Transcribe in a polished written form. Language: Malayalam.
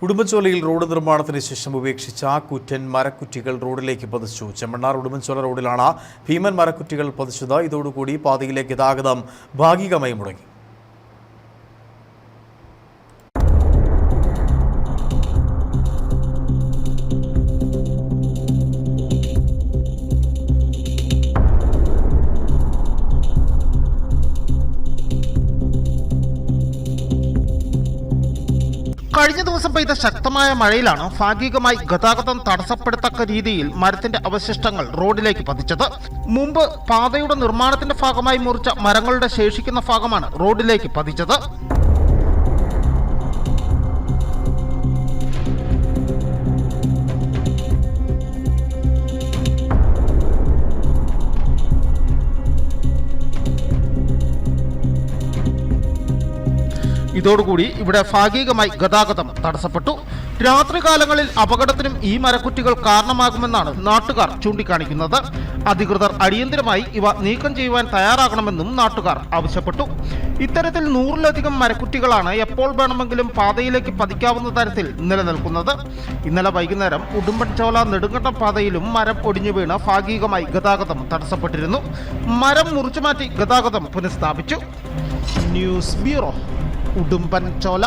ഉടുമ്പൻചോലയിൽ റോഡ് നിർമ്മാണത്തിന് ശേഷം ഉപേക്ഷിച്ച കൂറ്റൻ മരക്കുറ്റികൾ റോഡിലേക്ക് പതിച്ചു. ചെമ്മണ്ണാർ ഉടുമ്പൻചോല റോഡിലാണ് ഭീമൻ മരക്കുറ്റികൾ പതിച്ചത്. ഇതോടുകൂടി പാതയിലെ ഗതാഗതം ഭാഗികമായി മുടങ്ങി. കഴിഞ്ഞ ദിവസം പെയ്ത ശക്തമായ മഴയിലാണ് ഭാഗികമായി ഗതാഗതം തടസ്സപ്പെടുത്തക്ക രീതിയിൽ മരത്തിന്റെ അവശിഷ്ടങ്ങൾ റോഡിലേക്ക് പതിച്ചത്. മുമ്പ് പാതയുടെ നിർമ്മാണത്തിന്റെ ഭാഗമായി മുറിച്ച മരങ്ങളുടെ ശേഷിക്കുന്ന ഭാഗമാണ് റോഡിലേക്ക് പതിച്ചത്. ഇതോടുകൂടി ഇവിടെ ഭാഗികമായി ഗതാഗതം തടസ്സപ്പെട്ടു. രാത്രികാലങ്ങളിൽ അപകടത്തിനും ഈ മരക്കുറ്റികൾ കാരണമാകുമെന്നാണ് നാട്ടുകാർ ചൂണ്ടിക്കാണിക്കുന്നത്. അധികൃതർ അടിയന്തരമായി ഇവ നീക്കം ചെയ്യുവാൻ തയ്യാറാകണമെന്നും നാട്ടുകാർ ആവശ്യപ്പെട്ടു. ഇത്തരത്തിൽ 100-ലധികം മരക്കുറ്റികളാണ് എപ്പോൾ വേണമെങ്കിലും പാതയിലേക്ക് പതിക്കാവുന്ന തരത്തിൽ നിലനിൽക്കുന്നത്. ഇന്നലെ വൈകുന്നേരം ഉടുമ്പൻചോല നെടുങ്കണ്ടം പാതയിലും മരം ഒടിഞ്ഞു വീണ് ഭാഗികമായി ഗതാഗതം തടസ്സപ്പെട്ടിരുന്നു. മരം മുറിച്ചുമാറ്റി ഗതാഗതം പുനഃസ്ഥാപിച്ചു. News bureau, Udumbanchola.